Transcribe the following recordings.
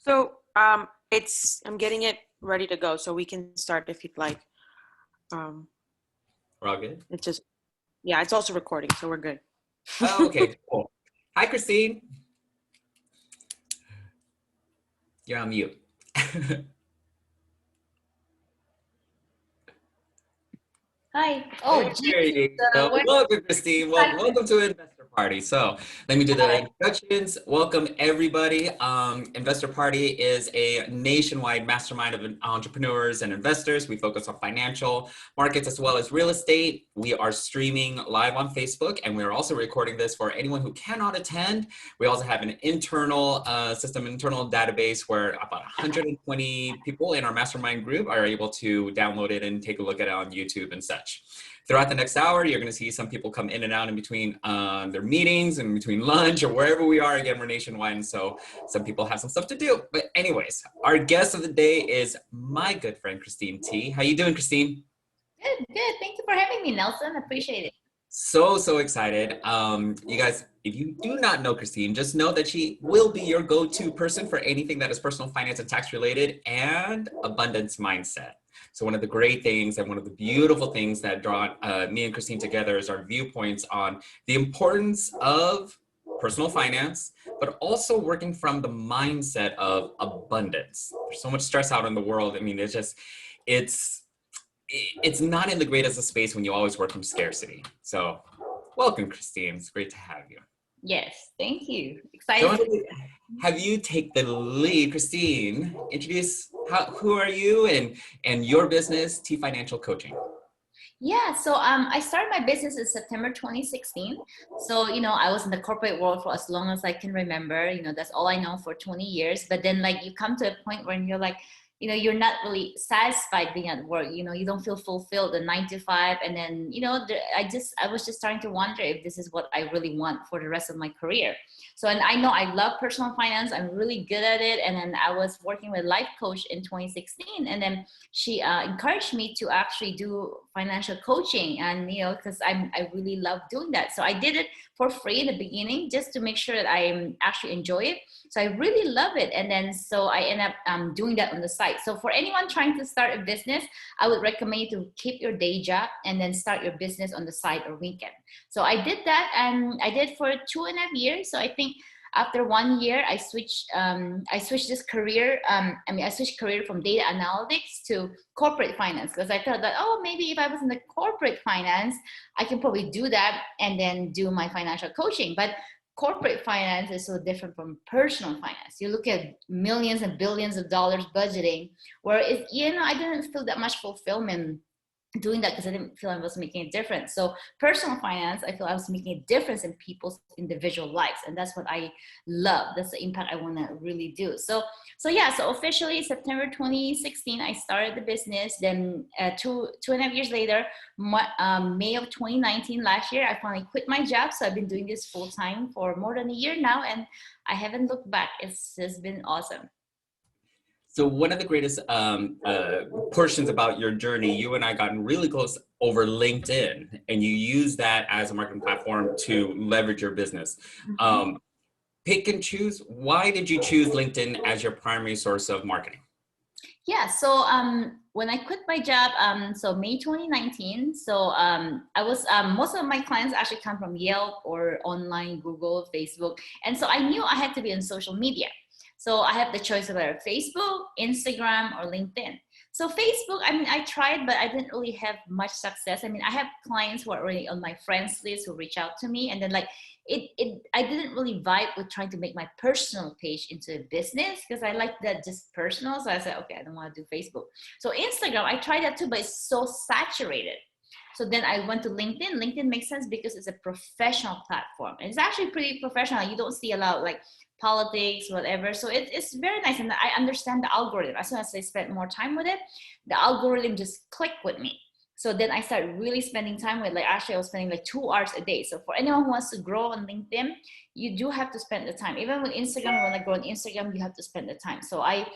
I'm getting it ready to go, so we can start if you'd like. We're all good? It's also recording, so we're good. Oh, okay, cool. Hi, Christine. You're on mute. Hi. Oh, there you go. Welcome, Christine. Welcome to Investor Party. So let me do the introductions. Welcome, everybody. Investor Party is a nationwide mastermind of entrepreneurs and investors. We focus on financial markets as well as real estate. We are streaming live on Facebook, and we're also recording this for anyone who cannot attend. We also have an internal internal database where about 120 people in our mastermind group are able to download it and take a look at it on YouTube and such. Throughout the next hour, you're going to see some people come in and out in between their meetings and between lunch or wherever we are. Again, we're nationwide, and so some people have some stuff to do. But anyways, our guest of the day is my good friend, Christine T. How you doing, Christine? Good. Thank you for having me, Nelson. Appreciate it. So excited. You guys, if you do not know Christine, just know that she will be your go-to person for anything that is personal finance and tax related and abundance mindset. So one of the great things and one of the beautiful things that draw me and Christine together is our viewpoints on the importance of personal finance, but also working from the mindset of abundance. There's so much stress out in the world. I mean, it's not in the greatest of space when you always work from scarcity. So welcome, Christine. It's great to have you. Yes, thank you. Excited. So have you take the lead, Christine, introduce who are you and your business, T Financial Coaching. Yeah, so I started my business in September 2016. So, I was in the corporate world for as long as I can remember. That's all I know for 20 years. But then you come to a point where you're like, you're not really satisfied being at work. You don't feel fulfilled, the 9 to 5. And then, I was just starting to wonder if this is what I really want for the rest of my career. So, and I know I love personal finance. I'm really good at it. And then I was working with a life coach in 2016. And then she encouraged me to actually do financial coaching. And, because I really love doing that. So I did it for free in the beginning, just to make sure that I actually enjoy it. So I really love it. And then, so I end up doing that on the side. So for anyone trying to start a business, I would recommend you to keep your day job and then start your business on the side or weekend. So I did that, and I did for 2.5 years. So I think after 1 year, I switched this career. I switched career from data analytics to corporate finance, because I thought that, maybe if I was in the corporate finance, I can probably do that and then do my financial coaching. But corporate finance is so different from personal finance. You look at millions and billions of dollars budgeting, where I didn't feel that much fulfillment doing that, because I didn't feel I was making a difference. So personal finance, I feel I was making a difference in people's individual lives, and that's what I love. That's the impact I want to really do. So officially September 2016, I started the business. Then 2.5 years later, May of 2019, last year, I finally quit my job. So I've been doing this full time for more than a year now, and I haven't looked back. It's just been awesome. So one of the greatest portions about your journey, you and I gotten really close over LinkedIn, and you use that as a marketing platform to leverage your business. Pick and choose. Why did you choose LinkedIn as your primary source of marketing? Yeah, so when I quit my job, so May 2019, so I was, most of my clients actually come from Yelp or online, Google, Facebook. And so I knew I had to be on social media. So I have the choice of either Facebook, Instagram, or LinkedIn. So Facebook, I tried, but I didn't really have much success. I have clients who are already on my friends list who reach out to me, and then I didn't really vibe with trying to make my personal page into a business, because I like that just personal. So I said, okay, I don't want to do Facebook. So Instagram, I tried that too, but it's so saturated. So then I went to LinkedIn. LinkedIn makes sense because it's a professional platform. And it's actually pretty professional. You don't see a lot of politics, whatever. So it's very nice. And I understand the algorithm. As soon as I spent more time with it, the algorithm just clicked with me. So then I started really spending time with, actually I was spending 2 hours a day. So for anyone who wants to grow on LinkedIn, you do have to spend the time. Even with Instagram, when I grow on Instagram, you have to spend the time. So I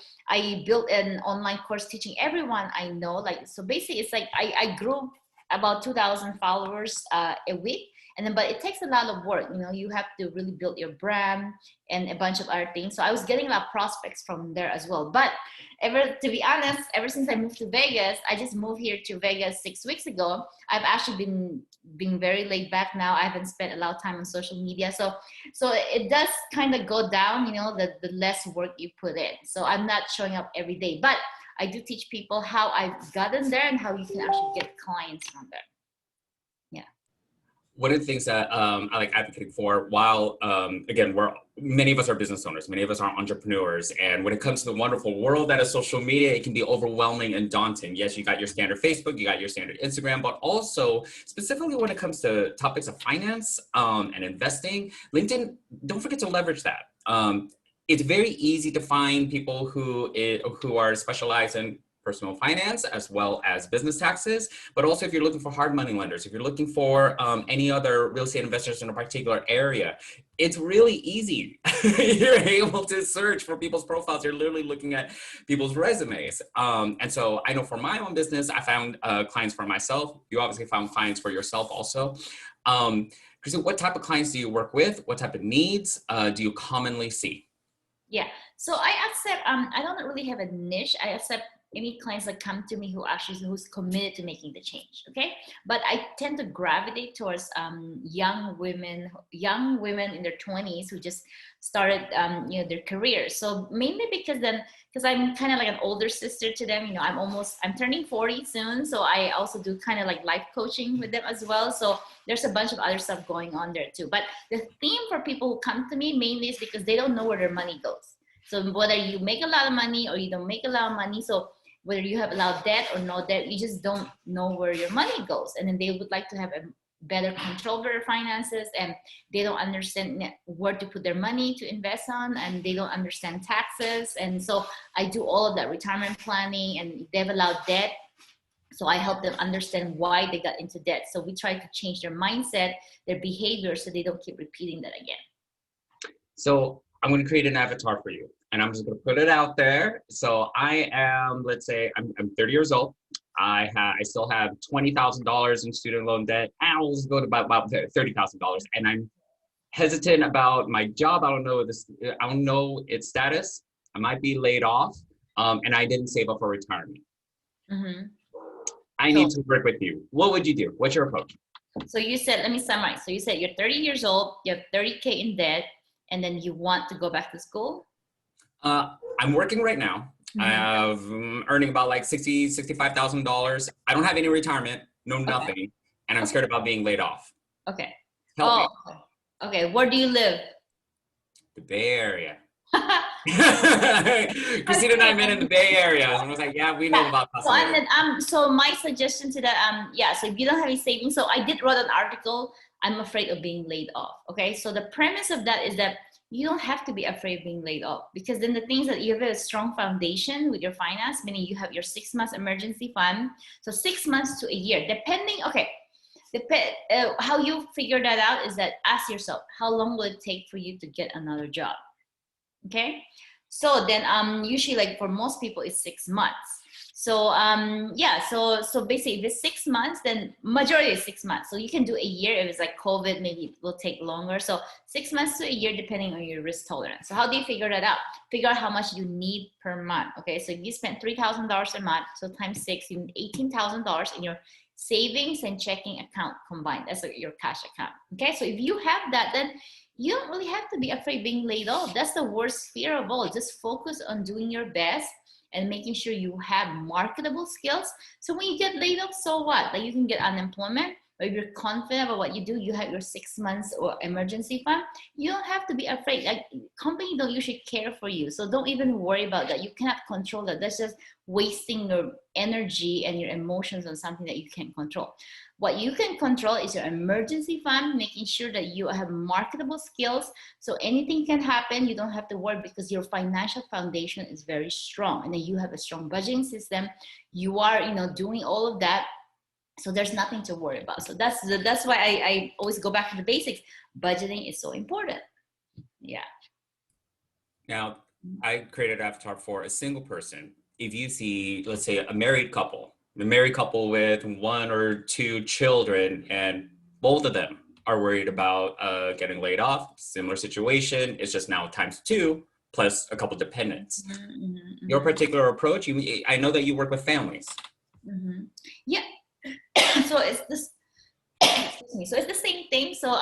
built an online course teaching everyone I know. So basically it's I grew about 2,000 followers a week. And then, but it takes a lot of work. You know, you have to really build your brand and a bunch of other things. So I was getting a lot of prospects from there as well. But to be honest, ever since I moved to Vegas, I just moved here to Vegas 6 weeks ago. I've actually been being very laid back now. I haven't spent a lot of time on social media. So it does kind of go down, you know, the less work you put in. So I'm not showing up every day, but I do teach people how I've gotten there and how you can actually get clients from there. Yeah. One of the things that I like advocating for, while again, many of us are business owners, many of us are entrepreneurs, and when it comes to the wonderful world that is social media, it can be overwhelming and daunting. Yes, you got your standard Facebook, you got your standard Instagram, but also specifically when it comes to topics of finance and investing, LinkedIn, don't forget to leverage that. It's very easy to find people who are specialized in personal finance as well as business taxes, but also if you're looking for hard money lenders, if you're looking for any other real estate investors in a particular area, it's really easy. You're able to search for people's profiles. You're literally looking at people's resumes. And so I know for my own business, I found clients for myself. You obviously found clients for yourself also. Christine, what type of clients do you work with? What type of needs do you commonly see? Yeah, so I accept, I don't really have a niche. I accept any clients that come to me who's committed to making the change, okay? But I tend to gravitate towards young women in their 20s who just started, you know, their careers. So mainly because I'm kind of like an older sister to them. You know, I'm turning 40 soon, so I also do kind of like life coaching with them as well. So there's a bunch of other stuff going on there too. But the theme for people who come to me mainly is because they don't know where their money goes. So whether you make a lot of money or you don't make a lot of money, so whether you have a lot of debt or no debt, you just don't know where your money goes. And then they would like to have a better control over their finances, and they don't understand where to put their money to invest on, and they don't understand taxes. And so I do all of that retirement planning, and they have a lot of debt. So I help them understand why they got into debt. So we try to change their mindset, their behavior, so they don't keep repeating that again. So I'm going to create an avatar for you, and I'm just going to put it out there. So I am, let's say I'm 30 years old. I still have $20,000 in student loan debt. I'll just go to about $30,000, and I'm hesitant about my job. I don't know its status. I might be laid off, and I didn't save up for retirement. Mm-hmm. I need to work with you. What would you do? What's your approach? So you said, let me summarize. So you said you're 30 years old, you have 30K in debt, and then you want to go back to school? I'm working right now. I'm earning about like $65,000. I don't have any retirement, nothing. And I'm scared about being laid off. Okay. Help me. Okay. Where do you live? The Bay Area. Christina and I met in the Bay Area. And I was like, yeah, we know about that. So my suggestion to that, so if you don't have any savings, so I did write an article, I'm afraid of being laid off. Okay. So the premise of that is that you don't have to be afraid of being laid off, because then the things that you have a strong foundation with your finance, meaning you have your 6 months emergency fund. So 6 months to a year, depending, how you figure that out is that ask yourself, how long will it take for you to get another job? Okay. So then usually like for most people it's 6 months. So so basically if it's 6 months, then majority is 6 months. So you can do a year. If it's like COVID, maybe it will take longer. So 6 months to a year, depending on your risk tolerance. So how do you figure that out? Figure out how much you need per month. Okay, so if you spend $3,000 a month, so times 6, you need $18,000 in your savings and checking account combined. That's like your cash account. Okay, so if you have that, then you don't really have to be afraid of being laid off. That's the worst fear of all. Just focus on doing your best and making sure you have marketable skills. So when you get laid off, so what? Like you can get unemployment, or if you're confident about what you do, you have your 6 months or emergency fund. You don't have to be afraid. Like companies don't usually care for you. So don't even worry about that. You cannot control that. That's just wasting your energy and your emotions on something that you can't control. What you can control is your emergency fund, making sure that you have marketable skills. So anything can happen. You don't have to worry because your financial foundation is very strong, and then you have a strong budgeting system. You are, doing all of that. So there's nothing to worry about. So that's why I always go back to the basics. Budgeting is so important. Yeah. Now, I created an avatar for a single person. If you see, let's say, a married couple with 1 or 2 children, and both of them are worried about getting laid off, similar situation. It's just now ×2 plus a couple dependents. Your particular approach, I know that you work with families. Yeah. So it's this. Excuse me. So it's the same thing. So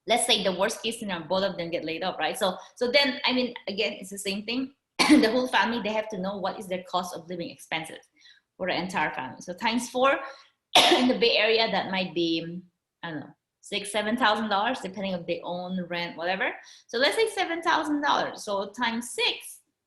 let's say the worst case scenario, both of them get laid off, right? So then, I mean, again, it's the same thing. The whole family, they have to know what is their cost of living expenses for the entire family. So ×4 in the Bay Area, that might be, I don't know, $6,000-7,000, depending on their own rent, whatever. So let's say $7,000. So ×6,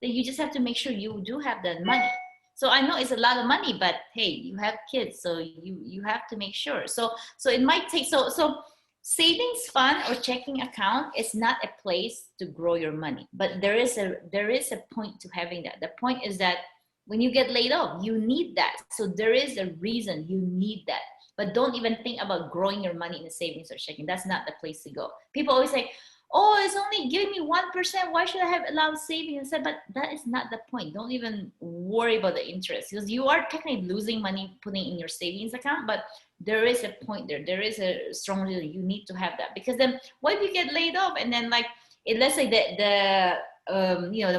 then you just have to make sure you do have that money. So I know it's a lot of money, but hey, you have kids, so you have to make sure. So it might take, so savings fund or checking account is not a place to grow your money, but there is a point to having that. The point is that when you get laid off, you need that. So there is a reason you need that, but don't even think about growing your money in a savings or checking. That's not the place to go. People always say, oh, it's only giving me 1%. Why should I have allowed savings? But that is not the point. Don't even worry about the interest, because you are technically losing money putting in your savings account, but there is a point there. There is a strong reason you need to have that, because then what if you get laid off and then like, let's say the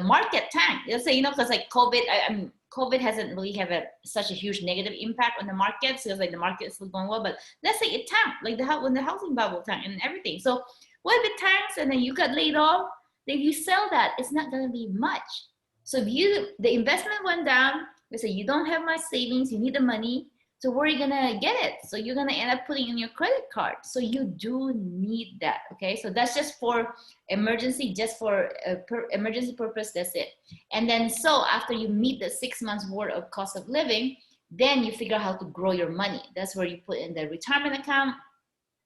market tank. Let's say, because like COVID, I mean, COVID hasn't really have such a huge negative impact on the market. So it's like the market is still going well, but let's say it tanked, like when the housing bubble tanked and everything. So what if it tanks and then you got laid off? Then you sell that, it's not going to be much. So if the investment went down, let's say you don't have much savings, you need the money. So where are you gonna get it? So you're gonna end up putting in your credit card. So you do need that, okay? So that's just for emergency, just for emergency purpose, that's it. And then so after you meet the 6 months worth of cost of living, then you figure out how to grow your money. That's where you put in the retirement account,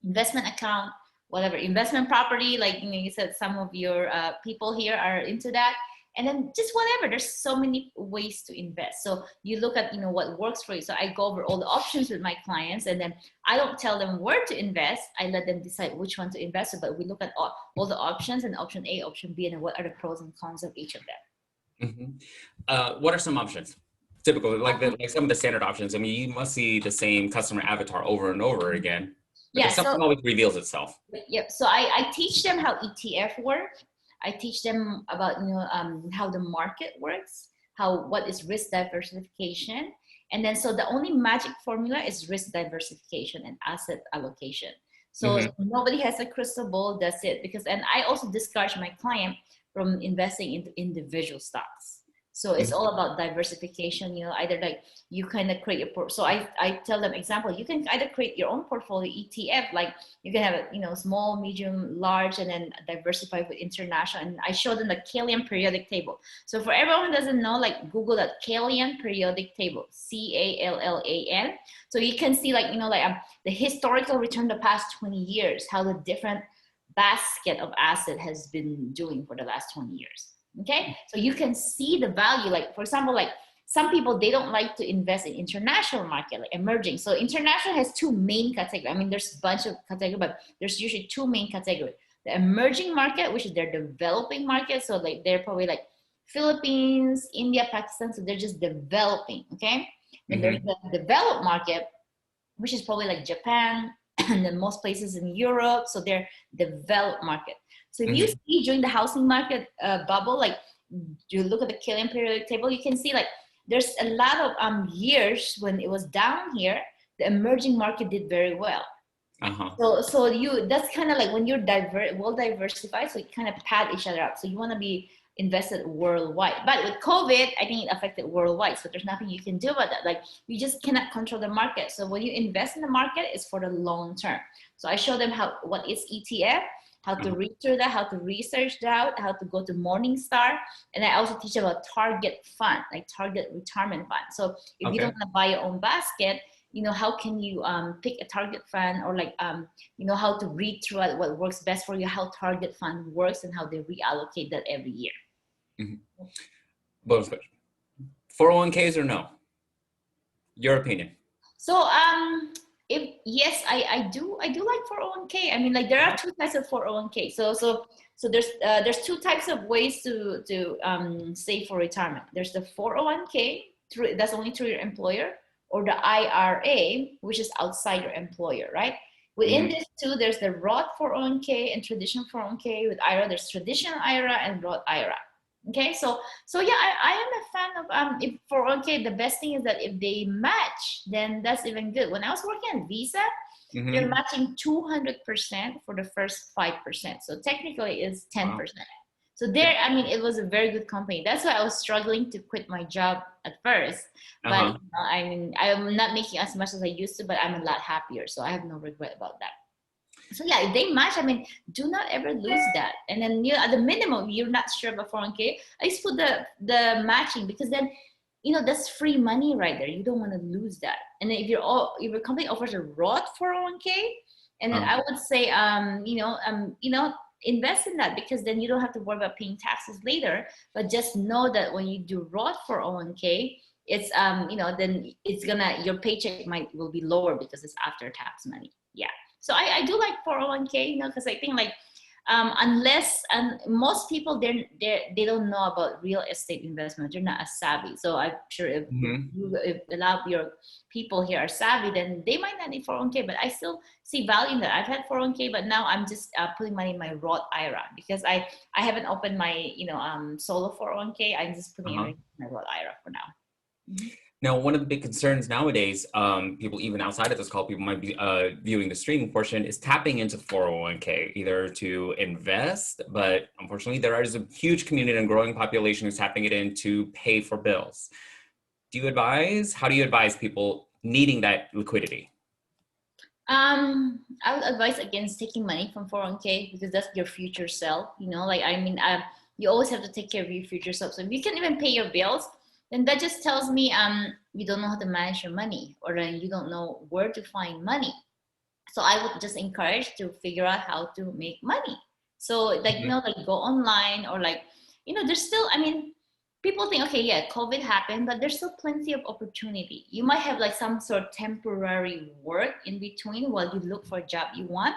investment account, whatever, investment property, like you said, some of your people here are into that. And then just whatever, there's so many ways to invest. So you look at, what works for you. So I go over all the options with my clients, and then I don't tell them where to invest. I let them decide which one to invest in, but we look at all the options, and option A, option B, and what are the pros and cons of each of them. What are some options? Typical, like some of the standard options. I mean, you must see the same customer avatar over and over again. Because something always reveals itself. Yep. So I teach them how ETF work. I teach them about how the market works, what is risk diversification, and then so the only magic formula is risk diversification and asset allocation. So nobody has a crystal ball. That's it. And I also discourage my client from investing into individual stocks. So it's all about diversification, either like you kind of create your so I tell them, example, you can either create your own portfolio ETF, like you can have a small, medium, large, and then diversify with international. And I show them the Callian periodic table. So for everyone who doesn't know, like Google that Callian periodic table, CALLAN. So you can see the historical return the past 20 years, how the different basket of asset has been doing for the last 20 years. Okay, so you can see the value. Like for example, like some people, they don't like to invest in international market, like emerging. So international has two main categories. I mean, there's a bunch of categories, but there's usually two main categories. The emerging market, which is their developing market. So like they're probably like Philippines, India, Pakistan. So they're just developing. Okay, then there's the developed market, which is probably like Japan and then most places in Europe. So they're developed market. So if you see during the housing market bubble, like you look at the Killian periodic table, you can see like there's a lot of years when it was down here, the emerging market did very well. So that's kind of like when you're well diversified, so you kind of pad each other up. So you want to be invested worldwide. But with COVID, I think it affected worldwide. So there's nothing you can do about that. Like you just cannot control the market. So when you invest in the market, it's for the long term. So I show them what is ETF, how to read through that, how to research that, how to go to Morningstar. And I also teach about target fund, like target retirement fund. So if you don't want to buy your own basket, how can you pick a target fund, or like, how to read through it, what works best for you, how target fund works, and how they reallocate that every year. Bonus question. 401ks or no? Your opinion. So, yes, I do like 401k. I mean, like there are two types of 401k. So there's two types of ways to save for retirement. There's the 401k that's only through your employer, or the IRA, which is outside your employer, right? Within this two, there's the Roth 401k and traditional 401k. With IRA, there's traditional IRA and Roth IRA. Okay, so yeah, I am a fan of if 401k. The best thing is that if they match, then that's even good. When I was working at Visa, they're matching 200% for the first 5%. So technically, it's 10%. Wow. So there, I mean, it was a very good company. That's why I was struggling to quit my job at first. But you know, I mean, I'm not making as much as I used to, but I'm a lot happier. So I have no regret about that. So yeah, if they match, I mean, do not ever lose that. And then you know, at the minimum, you're not sure about 401k. I just put the matching, because then, you know, that's free money right there. You don't want to lose that. And then if your company offers a Roth 401k, and then I would say, you know, invest in that, because then you don't have to worry about paying taxes later. But just know that when you do Roth 401k, it's you know, then it's gonna, your paycheck will be lower because it's after tax money. Yeah. So I do like 401k, you know, because I think like unless, and most people they don't know about real estate investment, they're not as savvy. So I'm sure if a lot of your people here are savvy, then they might not need 401k. But I still see value in that. I've had 401k, but now I'm just putting money in my Roth IRA, because I haven't opened my, you know, solo 401k. I'm just putting it in my Roth IRA for now. Now, one of the big concerns nowadays, people even outside of this call, people might be viewing the streaming portion, is tapping into 401k, either to invest, but unfortunately there is a huge community and growing population who's tapping it in to pay for bills. How do you advise people needing that liquidity? I would advise against taking money from 401k, because that's your future self, you know, like, I mean, you always have to take care of your future self. So if you can even pay your bills, then that just tells me you don't know how to manage your money, or then you don't know where to find money. So I would just encourage to figure out how to make money. So like, you know, like go online, or like, you know, there's still, I mean, people think, okay, yeah, COVID happened, but there's still plenty of opportunity. You might have like some sort of temporary work in between while you look for a job you want,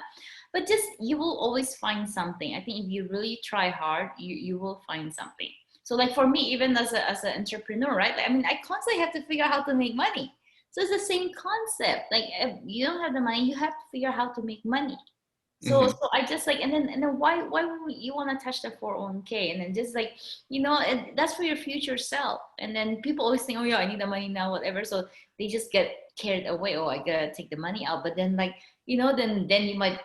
but just, you will always find something. I think if you really try hard, you will find something. So like for me, even as an entrepreneur, right? Like, I mean, I constantly have to figure out how to make money. So it's the same concept. Like, if you don't have the money, you have to figure out how to make money. So so I just like, and then why would you want to touch the 401k? And then just like, you know, that's for your future self. And then people always think, oh yeah, I need the money now, whatever. So they just get carried away. Oh, I gotta take the money out. But then like, you know, then you might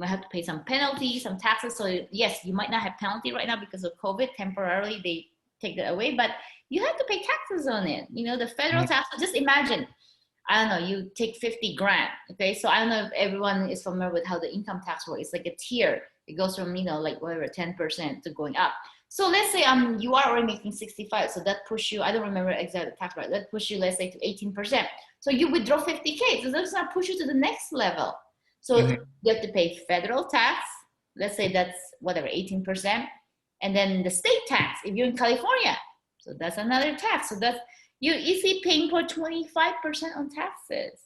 have to pay some penalties, some taxes. So yes, you might not have penalty right now because of COVID. Temporarily, they take that away, but you have to pay taxes on it. You know, the federal tax. Just imagine, I don't know, you take 50 grand. Okay, so I don't know if everyone is familiar with how the income tax works. It's like a tier. It goes from, you know, like whatever, 10% to going up. So let's say you are already making 65, so that push you, I don't remember exact tax rate, that push you, let's say, to 18%. So you withdraw 50k, so that's not push you to the next level. So you have to pay federal tax, let's say that's whatever, 18%, and then the state tax if you're in California. So that's another tax. So that's, you're easily paying for 25% on taxes.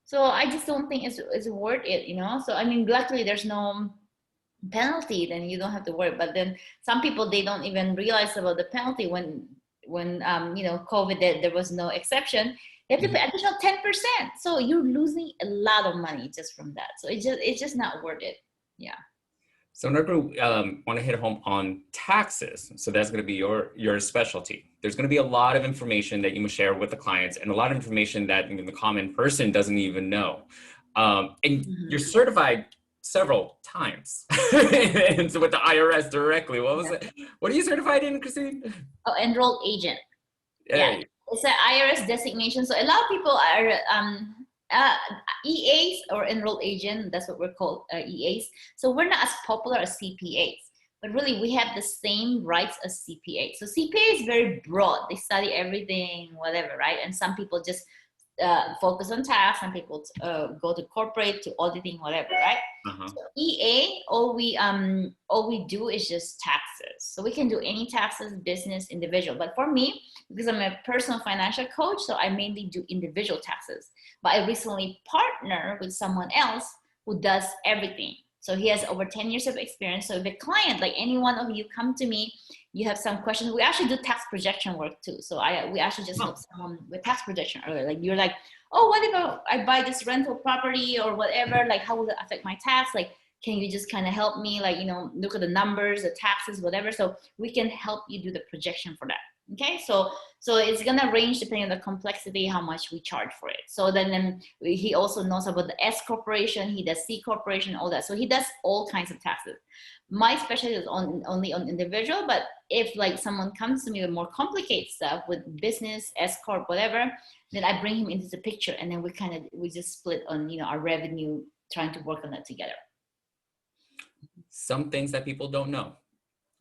So I just don't think it's worth it, you know? So I mean, luckily there's no penalty, then you don't have to worry. But then some people, they don't even realize about the penalty when you know, COVID, there was no exception. You have to pay additional 10%. So you're losing a lot of money just from that. So it's just not worth it. Yeah. So in order to want to hit home on taxes, so that's going to be your specialty. There's going to be a lot of information that you must share with the clients, and a lot of information that the common person doesn't even know. And you're certified several times and so with the IRS directly. What was it? What are you certified in, Christine? Oh, enrolled agent. Hey. Yeah, it's an IRS designation. So a lot of people are EAs, or enrolled agent. That's what we're called, EAs. So we're not as popular as CPAs, but really we have the same rights as CPA. So CPA is very broad. They study everything, whatever, right? And some people just focus on tax, some people go to corporate, to auditing, whatever, right? So EA, all we do is just taxes. So we can do any taxes, business, individual. But for me, because I'm a personal financial coach, so I mainly do individual taxes. But I recently partnered with someone else who does everything. So he has over 10 years of experience. So if a client, like any one of you, come to me you have some questions. We actually do tax projection work too. So we actually just help someone with tax projection earlier. Like you're like, oh, what if I buy this rental property or whatever? Like, how will it affect my tax? Like, can you just kind of help me, like, you know, look at the numbers, the taxes, whatever. So we can help you do the projection for that. Okay, so it's gonna range depending on the complexity, how much we charge for it. So then he also knows about the S corporation, he does C corporation, all that. So he does all kinds of taxes. My specialty is only on individual, but if like someone comes to me with more complicated stuff with business, S corp, whatever, then I bring him into the picture, and then we just split on, you know, our revenue, trying to work on that together. Some things that people don't know.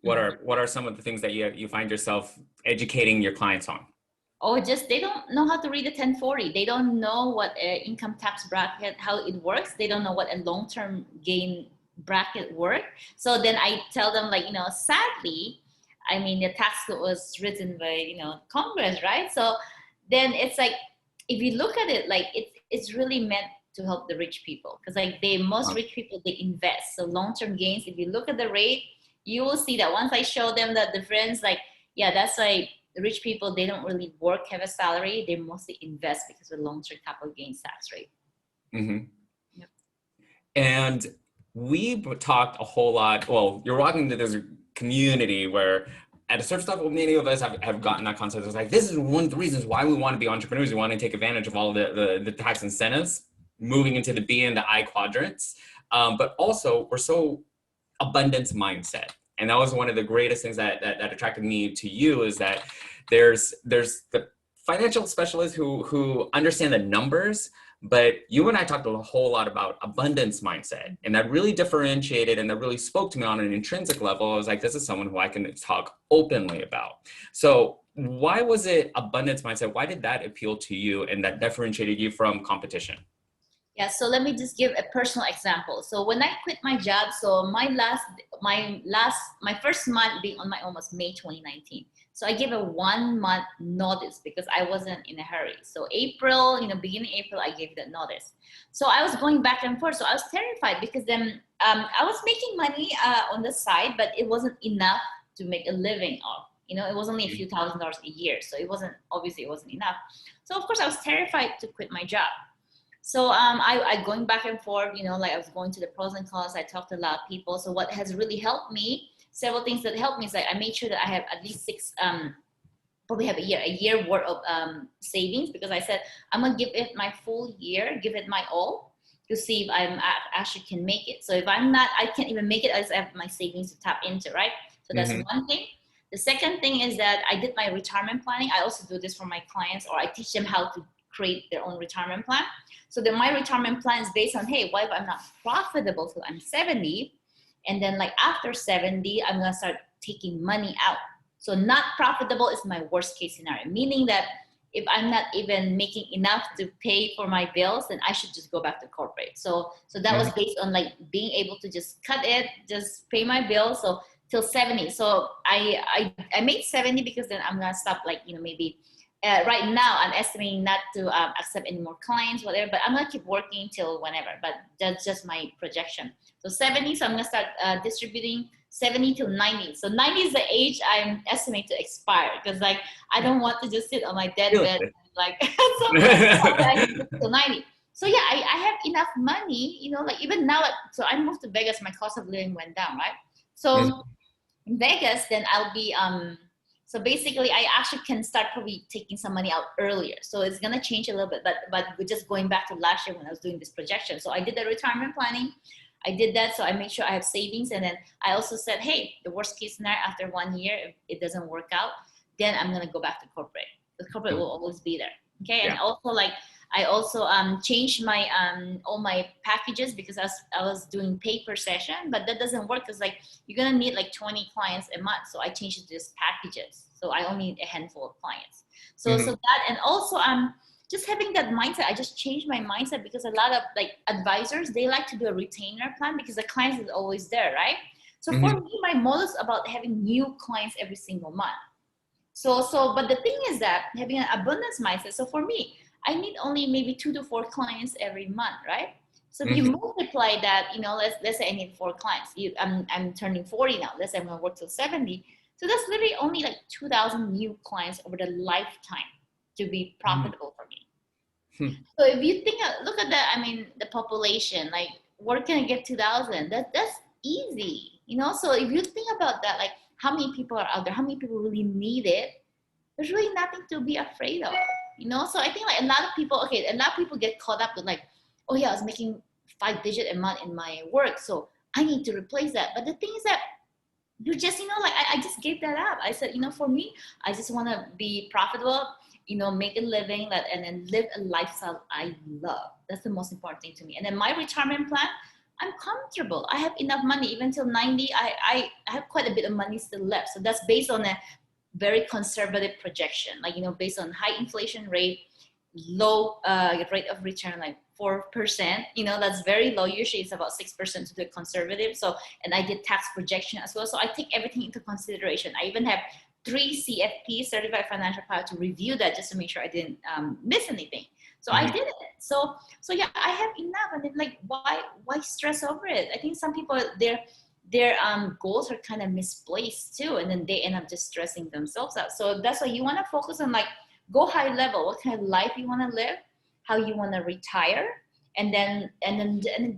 What are some of the things that you find yourself educating your clients on? Oh, just they don't know how to read the 1040. They don't know what income tax bracket, how it works. They don't know what a long-term gain bracket work. So then I tell them, like, you know, sadly, I mean, the tax code was written by, you know, Congress, right? So then it's like, if you look at it, like it's really meant to help the rich people, because like most rich people, they invest. So long-term gains, if you look at the rate, you will see that once I show them the difference, like, yeah, that's why the rich people, they don't really work, have a salary, they mostly invest because of the long-term capital gains tax rate. Mm-hmm. Yep. And we talked a whole lot. Well, you're walking into this community where at a certain level, many of us have gotten that concept. It's like, this is one of the reasons why we want to be entrepreneurs. We want to take advantage of all the tax incentives, moving into the B and the I quadrants. But also, we're so abundance mindset. And that was one of the greatest things that attracted me to you, is that there's the financial specialists who understand the numbers, but you and I talked a whole lot about abundance mindset, and that really differentiated and that really spoke to me on an intrinsic level. I was like, this is someone who I can talk openly about. So why was it abundance mindset? Why did that appeal to you and that differentiated you from competition? Yeah, so let me just give a personal example. So when I quit my job, so my first month being on my own was May 2019. So I gave a 1 month notice because I wasn't in a hurry. So April, you know, beginning April, I gave that notice. So I was going back and forth. So I was terrified because then I was making money on the side, but it wasn't enough to make a living off. You know, it was only a few $1,000s a year. So obviously it wasn't enough. So of course I was terrified to quit my job. So I going back and forth, you know, like I was going to the pros and cons. I talked to a lot of people. So what has really helped me, several things that helped me, is like I made sure that I have at least probably have a year worth of savings, because I said, I'm gonna give it my full year, give it my all to see if I actually can make it. So if I'm not, I can't even make it, I just have my savings to tap into, right? So that's one thing. The second thing is that I did my retirement planning. I also do this for my clients, or I teach them how to create their own retirement plan. So then my retirement plan is based on, hey, what if I'm not profitable till I'm 70? And then like after 70, I'm gonna start taking money out. So not profitable is my worst case scenario, meaning that if I'm not even making enough to pay for my bills, then I should just go back to corporate. So that was based on like being able to just cut it, just pay my bills. So till 70. So I made 70 because then I'm gonna stop, like, you know, maybe right now I'm estimating not to accept any more clients, whatever, but I'm gonna keep working till whenever, but that's just my projection. So 70, so I'm gonna start distributing 70 to 90. So 90 is the age I'm estimating to expire, because like I don't want to just sit on my deathbed like till 90. So yeah, I have enough money, you know, like even now, so I moved to Vegas, my cost of living went down, right? So in Vegas, then I'll be so basically I actually can start probably taking some money out earlier. So it's gonna change a little bit, but we're just going back to last year when I was doing this projection. So I did the retirement planning. I did that, so I make sure I have savings, and then I also said, hey, the worst case scenario, after 1 year, if it doesn't work out, then I'm gonna go back to corporate. The corporate will always be there, okay? And also, like, I also changed my all my packages, because I was doing pay per session, but that doesn't work, because like you're gonna need like 20 clients a month. So I changed it to just packages. So I only need a handful of clients. So so that, and also just having that mindset, I just changed my mindset, because a lot of like advisors, they like to do a retainer plan because the clients is always there, right? So for me, my model is about having new clients every single month. So but the thing is that having an abundance mindset, so for me, I need only maybe 2 to 4 clients every month, right? So if you multiply that, you know, let's say I need 4 clients. I'm turning 40 now. Let's say I'm gonna work till 70. So that's literally only like 2,000 new clients over the lifetime to be profitable for me. So if you think, look at that, I mean, the population, like where can I get 2,000? That's easy, you know? So if you think about that, like how many people are out there, how many people really need it, there's really nothing to be afraid of, you know? So I think like a lot of people get caught up with like, oh yeah, I was making 5-digit amount in my work, so I need to replace that. But the thing is that you just, you know, like I just gave that up. I said, you know, for me, I just want to be profitable, you know, make a living that, and then live a lifestyle I love. That's the most important thing to me. And then my retirement plan, I'm comfortable. I have enough money even till 90. I have quite a bit of money still left. So that's based on a very conservative projection, like, you know, based on high inflation rate, low rate of return, like 4%, you know, that's very low. Usually it's about 6% to the conservative. So, and I did tax projection as well. So I take everything into consideration. I even have 3 CFP, Certified Financial Planner, to review that just to make sure I didn't miss anything. So I did it. So yeah, I have enough. And then like, why stress over it? I think some people, their goals are kind of misplaced too. And then they end up just stressing themselves out. So that's why you want to focus on like, go high level, what kind of life you want to live, how you want to retire, and then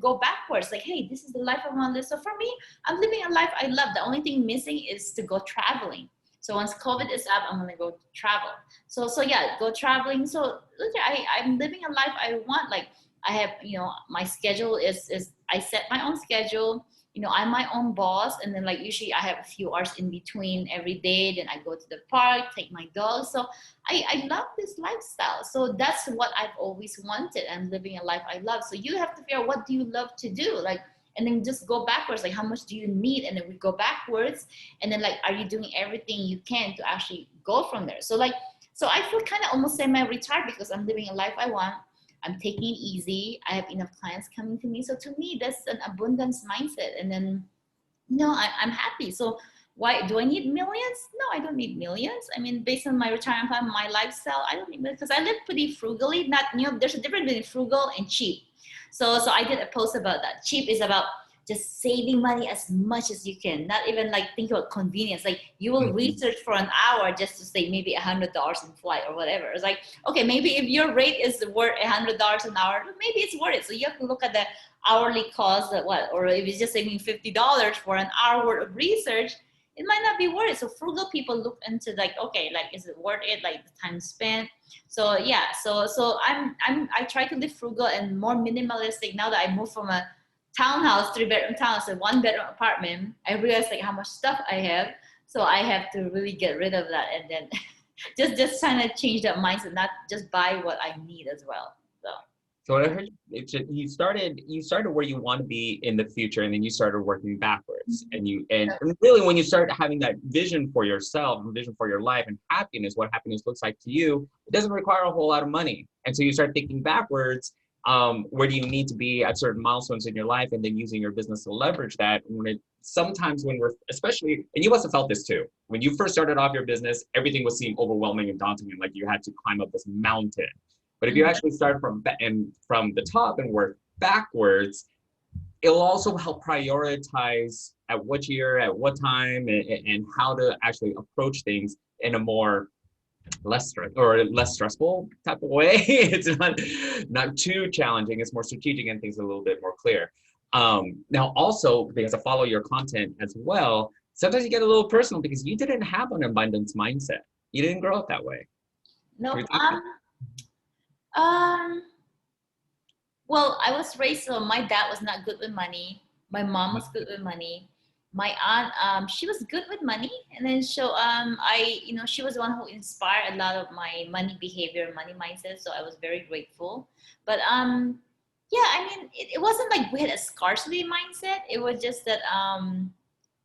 go backwards. Like, hey, this is the life I want to live. So for me, I'm living a life I love. The only thing missing is to go traveling. So once COVID is up, I'm gonna go travel. So yeah, go traveling. So look, I'm living a life I want. Like I have, you know, my schedule is I set my own schedule. You know, I'm my own boss, and then like usually I have a few hours in between every day. Then I go to the park, take my dog. So I love this lifestyle. So that's what I've always wanted. I'm living a life I love. So you have to figure out, what do you love to do? Like, and then just go backwards. Like, how much do you need? And then we go backwards. And then like, are you doing everything you can to actually go from there? So like, so I feel kind of almost semi-retired because I'm living a life I want. I'm taking it easy. I have enough clients coming to me. So to me, that's an abundance mindset. And then, no, I'm happy. So why do I need millions? No, I don't need millions. I mean, based on my retirement plan, my lifestyle, I don't need millions because I live pretty frugally. Not, you know, there's a difference between frugal and cheap. So I did a post about that. Cheap is about just saving money as much as you can. Not even like think about convenience. Like you will research for an hour just to save maybe $100 in flight or whatever. It's like, okay, maybe if your rate is worth $100 an hour, maybe it's worth it. So you have to look at the hourly cost, or if it's just saving $50 for an hour worth of research, it might not be worth it. So frugal people look into like, okay, like, is it worth it? Like the time spent. So yeah, so I try to live frugal and more minimalistic now that I moved from a townhouse, 3-bedroom townhouse, to 1-bedroom apartment. I realized like how much stuff I have. So I have to really get rid of that, and then just trying to change that mindset, not just buy what I need as well. So I heard you started where you want to be in the future, and then you started working backwards. And really when you start having that vision for yourself, vision for your life and happiness, what happiness looks like to you, it doesn't require a whole lot of money. And so you start thinking backwards, where do you need to be at certain milestones in your life, and then using your business to leverage that. Sometimes when we're, especially, and you must have felt this too, when you first started off your business, everything would seem overwhelming and daunting, and like you had to climb up this mountain. But if you actually start from the top and work backwards, it'll also help prioritize at what year, at what time, and how to actually approach things in a more less stressful type of way. It's not too challenging. It's more strategic and things are a little bit more clear. Now, also, because I follow your content as well, sometimes you get a little personal because you didn't have an abundance mindset. You didn't grow up that way. No. Well, I was raised, so my dad was not good with money. My mom was good with money. My aunt, she was good with money. And then she was the one who inspired a lot of my money behavior, money mindset. So I was very grateful. But yeah, I mean, it wasn't like we had a scarcity mindset. It was just that,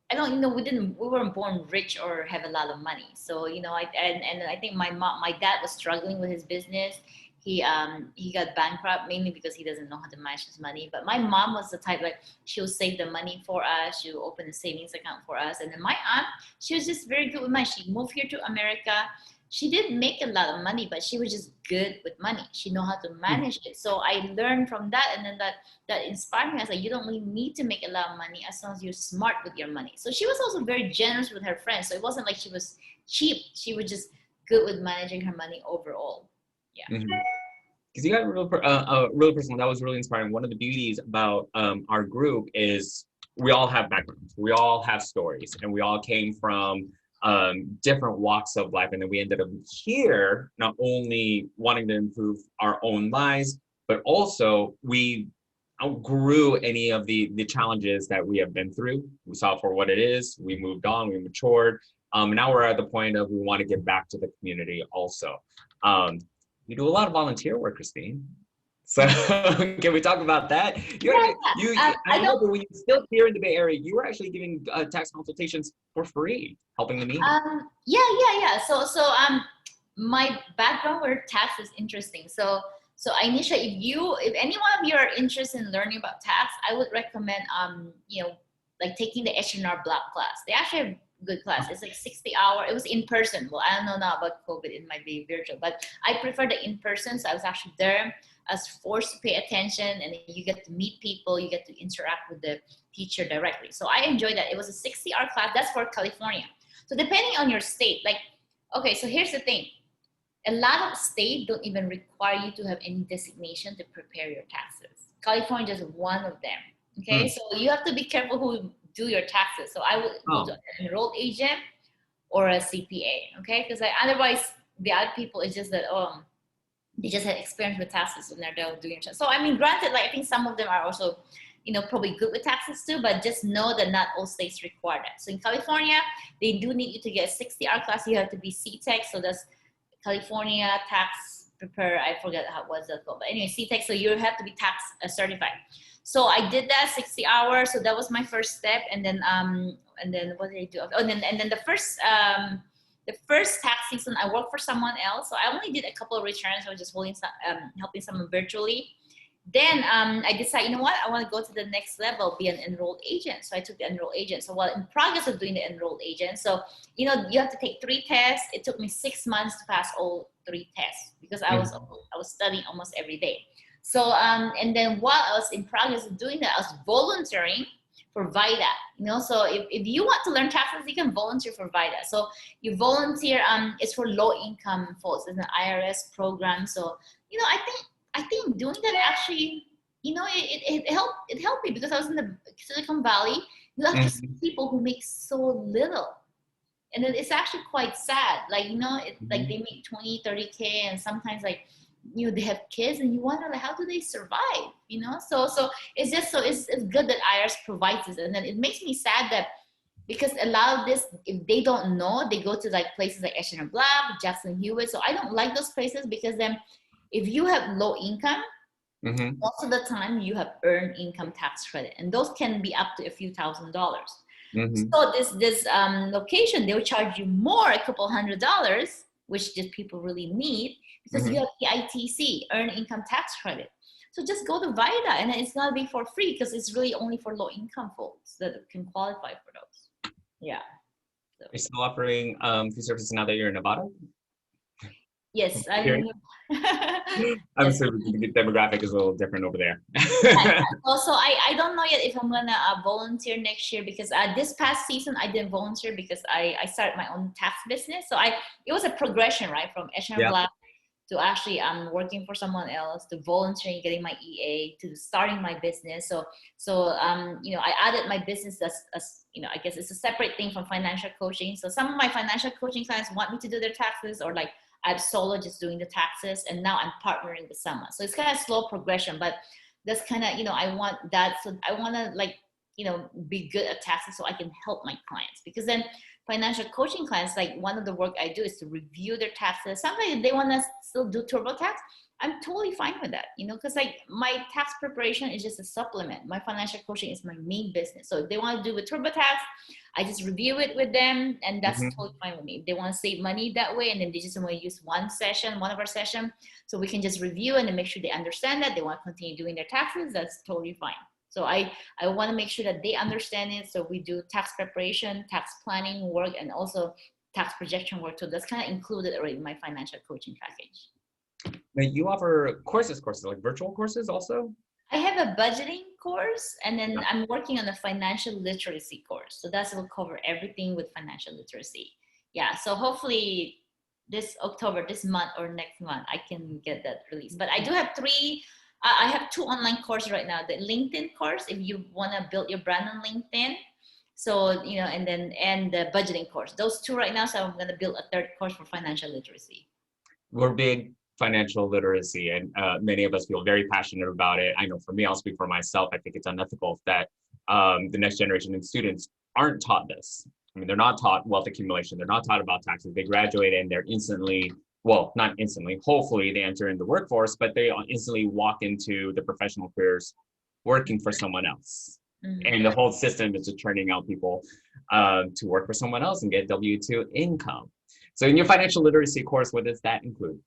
we weren't born rich or have a lot of money. So, I think my dad was struggling with his business. He got bankrupt mainly because he doesn't know how to manage his money. But my mom was the type, like, she'll save the money for us. She'll open a savings account for us. And then my aunt, she was just very good with money. She moved here to America. she didn't make a lot of money, but she was just good with money. She know how to manage it. So I learned from that, and then that inspired me. I was like, you don't really need to make a lot of money as long as you're smart with your money. So she was also very generous with her friends. So it wasn't like she was cheap. She was just good with managing her money overall. Yeah. Because you got a real person. That was really inspiring. One of the beauties about our group is we all have backgrounds, we all have stories, and we all came from different walks of life, and then we ended up here not only wanting to improve our own lives, but also we outgrew any of the challenges that we have been through. We saw it for what it is. We moved on. We matured. Now we're at the point of we want to give back to the community also. You do a lot of volunteer work, Christine. So can we talk about that? I know that when you're still here in the Bay Area, you were actually giving tax consultations for free, helping the needy. Yeah. So my background with tax is interesting. So Anisha, if any one of you are interested in learning about tax, I would recommend like taking the H&R Block class. They actually have good class. It's like 60 hours. It was in person. Well, I don't know now about COVID. It might be virtual, but I prefer the in person. So I was actually there. I was forced to pay attention, and then you get to meet people. You get to interact with the teacher directly. So I enjoyed that. It was a 60-hour class. That's for California. So depending on your state, like, okay, so here's the thing. A lot of states don't even require you to have any designation to prepare your taxes. California is one of them. Okay, so you have to be careful who do your taxes. So I would go to an enrolled agent or a CPA. Okay, because otherwise the other people is just that they just had experience with taxes and they're doing it. So I mean, granted, like I think some of them are also, probably good with taxes too, but just know that not all states require that. So in California, they do need you to get a 60-hour class. You have to be CTEC, so that's California Tax Prepare. I forget what's that called, but anyway, CTEC. So you have to be tax certified. So I did that 60 hours. So that was my first step, and then what did I do? Oh, and then the first tax season, I worked for someone else. So I only did a couple of returns. I was just helping someone virtually. Then I decided, you know what? I want to go to the next level, be an enrolled agent. So I took the enrolled agent. So while in progress of doing the enrolled agent, so you have to take 3 tests. It took me 6 months to pass all 3 tests because I was studying almost every day. So and then while I was in progress of doing that, I was volunteering for VITA. So if you want to learn taxes, you can volunteer for VITA. So you volunteer. It's for low income folks. It's an IRS program. So I think doing that actually, it helped me because I was in the Silicon Valley. You have to see people who make so little. And it's actually quite sad. Like, like they make 20, 30K, and sometimes like, they have kids, and you wonder like, how do they survive? So it's just, it's good that IRS provides this. And then it makes me sad that because a lot of this, if they don't know, they go to like places like H&R Block, Jackson Hewitt. So I don't like those places because then if you have low income, most of the time you have earned income tax credit, and those can be up to a few $1,000s. So this location, they'll charge you more, a couple $100s, which just people really need, because you have EITC, earned income tax credit. So just go to VITA, and it's gonna be for free because it's really only for low income folks that can qualify for those. Yeah. So. Are you still offering free services now that you're in Nevada? Yes, I'm sure the demographic is a little different over there. Also, I don't know yet if I'm gonna volunteer next year, because this past season I didn't volunteer because I started my own tax business. So it was a progression, right, from H&R Block to actually working for someone else, to volunteering, getting my EA, to starting my business. So I added my business as I guess it's a separate thing from financial coaching. So some of my financial coaching clients want me to do their taxes, or like I'm solo just doing the taxes, and now I'm partnering with someone. So it's kind of slow progression, but that's kind of, I want that. So I want to be good at taxes so I can help my clients, because then financial coaching clients, like one of the work I do is to review their taxes. Sometimes they want to still do TurboTax. I'm totally fine with that, because like my tax preparation is just a supplement. My financial coaching is my main business. So if they want to do with TurboTax, I just review it with them, and that's totally fine with me. If they want to save money that way, and then they just want to use one of our sessions, so we can just review and then make sure they understand that they want to continue doing their taxes, that's totally fine. So I want to make sure that they understand it. So we do tax preparation, tax planning work, and also tax projection work. So that's kind of included already in my financial coaching package. Now you offer courses like virtual courses also? I have a budgeting course, and then I'm working on a financial literacy course. So that will cover everything with financial literacy. Yeah, so hopefully this October, this month or next month, I can get that released. But I do have I have 2 online courses right now. The LinkedIn course, if you want to build your brand on LinkedIn. So, you know, and the budgeting course. Those 2 right now. So I'm going to build a 3rd course for financial literacy. We're big financial literacy, and many of us feel very passionate about it. I know for me, I'll speak for myself. I think it's unethical that the next generation of students aren't taught this. I mean, they're not taught wealth accumulation. They're not taught about taxes. They graduate and they're instantly, well, not instantly, hopefully they enter in the workforce, but they instantly walk into the professional careers working for someone else. Mm-hmm. And the whole system is just turning out people to work for someone else and get W-2 income. So in your financial literacy course, what does that include?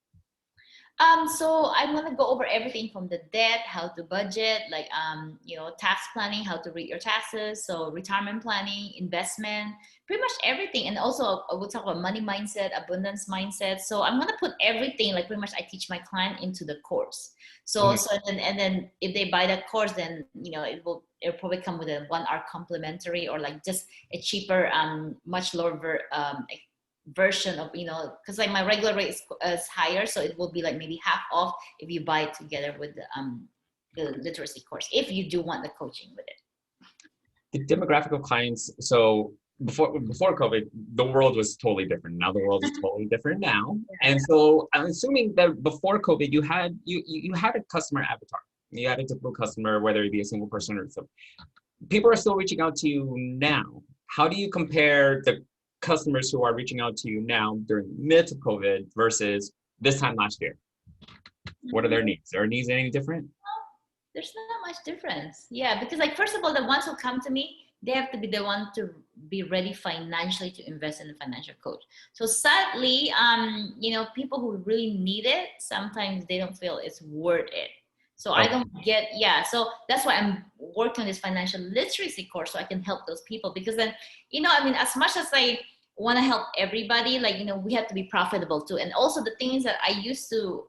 So I'm going to go over everything from the debt, how to budget, like, you know, tax planning, how to read your taxes. So retirement planning, investment, pretty much everything. And also we'll talk about money mindset, abundance mindset. So I'm going to put everything, like pretty much I teach my client into the course. So, and then if they buy that course, then, you know, it'll probably come with a 1-hour complimentary or like just a cheaper, much lower, version of, you know, because like my regular rate is higher, so it will be like maybe half off if you buy it together with the literacy course, if you do want the coaching with it. The demographic of clients, so before COVID, the world was totally different. Now the world is totally different now. And so I'm assuming that before COVID, you had a customer avatar. You had a typical customer, whether it be a single person or something. People are still reaching out to you now. How do you compare the customers who are reaching out to you now during the midst of COVID versus this time last year? What are their needs? Are needs any different? There's not much difference. Yeah, because like, first of all, the ones who come to me, they have to be the one to be ready financially to invest in a financial coach. So sadly, you know, people who really need it, sometimes they don't feel it's worth it. So I don't get, so that's why I'm working on this financial literacy course, so I can help those people. Because then, you know, I mean, as much as I want to help everybody, like, you know, we have to be profitable too. And also the thing is that I used to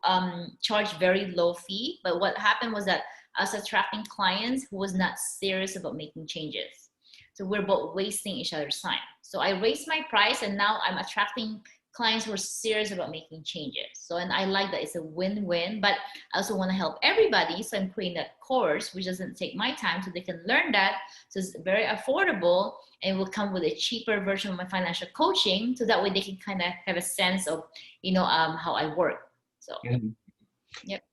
charge very low fee, but what happened was that I was attracting clients who was not serious about making changes. So we're both wasting each other's time. So I raised my price, and now I'm attracting clients who are serious about making changes. So, and I like that it's a win-win, but I also want to help everybody. So I'm creating that course, which doesn't take my time, so they can learn that. So it's very affordable, and will come with a cheaper version of my financial coaching. So that way they can kind of have a sense of, you know, how I work. So, yep.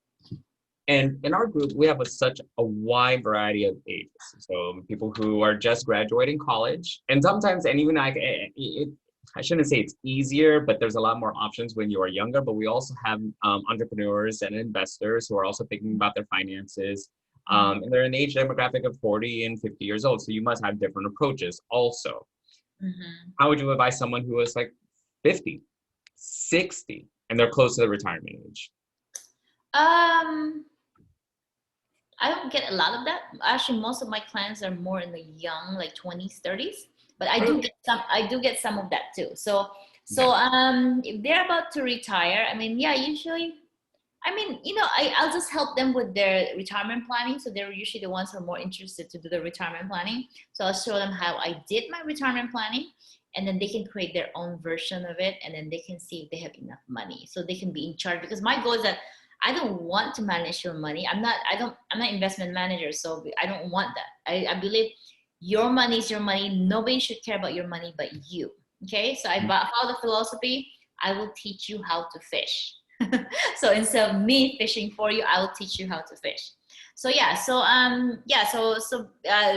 And in our group, we have such a wide variety of ages. So people who are just graduating college, and sometimes, and even I shouldn't say it's easier, but there's a lot more options when you are younger. But we also have entrepreneurs and investors who are also thinking about their finances. And they're in the age demographic of 40 and 50 years old. So you must have different approaches also. How would you advise someone who is like 50, 60, and they're close to the retirement age? I don't get a lot of that. Actually, most of my clients are more in the young, like 20s, 30s. But I do get some of that too. So if they're about to retire, I mean, usually, I mean, you know, I'll just help them with their retirement planning. So they're usually the ones who are more interested to do the retirement planning. So I'll show them how I did my retirement planning, and then they can create their own version of it, and then they can see if they have enough money, so they can be in charge. Because my goal is that I don't want to manage your money. I'm not investment manager, so I don't want that. I believe your money is your money. Nobody should care about your money but you. Okay, so I follow the philosophy. I will teach you how to fish. So instead of me fishing for you, I will teach you how to fish. So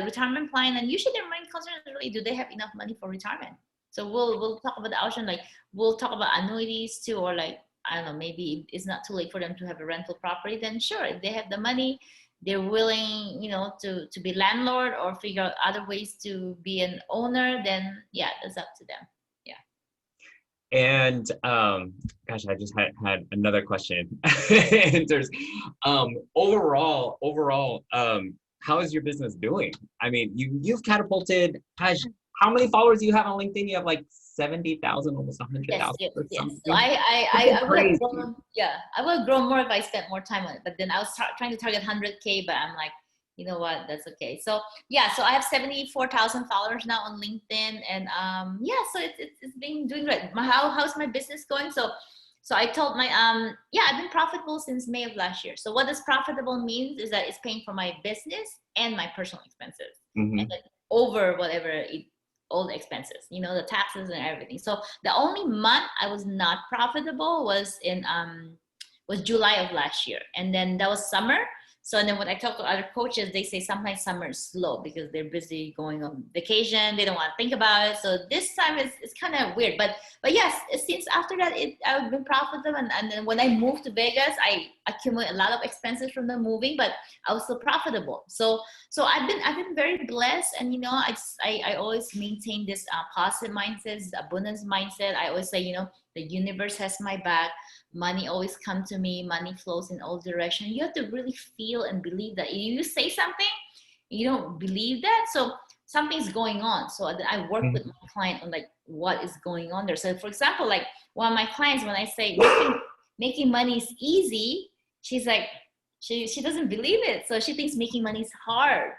retirement plan, and usually their main concern is really, do they have enough money for retirement? So we'll talk about the option, like we'll talk about annuities too, or like, I don't know, maybe it's not too late for them to have a rental property. Then sure, if they have the money, they're willing, you know, to be landlord or figure out other ways to be an owner, then that's up to them. And gosh, I just had another question. There's overall, how is your business doing? I mean, you've catapulted. Gosh, how many followers do you have on LinkedIn? You have like 70,000, almost 100,000 Yes, or yes. something. So I would Crazy. have grown, yeah, I would have grown more if I spent more time on it. But then I was trying to target 100K, but I'm like, you know what, that's okay. So yeah, so I have 74,000 followers now on LinkedIn, and yeah, so it's been doing great. How's my business going? So I told my yeah, I've been profitable since May of last year. So what does profitable means is that it's paying for my business and my personal expenses, Mhm. and like over whatever all the expenses, you know, the taxes and everything. So the only month I was not profitable was July of last year, and then that was summer. So and then when I talk to other coaches, they say sometimes summer is slow because they're busy going on vacation. They don't want to think about it. So this time it's kind of weird. But yes, since after that, I've been profitable. And then when I moved to Vegas, I accumulated a lot of expenses from the moving, but I was still profitable. So I've been very blessed. And, you know, I always maintain this positive mindset, this abundance mindset. I always say, you know, the universe has my back. Money always come to me. Money flows in all directions. You have to really feel and believe that. If you say something, you don't believe that, so something's going on. So I work with my client on like what is going on there. So for example, like one of my clients, when I say making money is easy, she's like, she doesn't believe it. So she thinks making money is hard.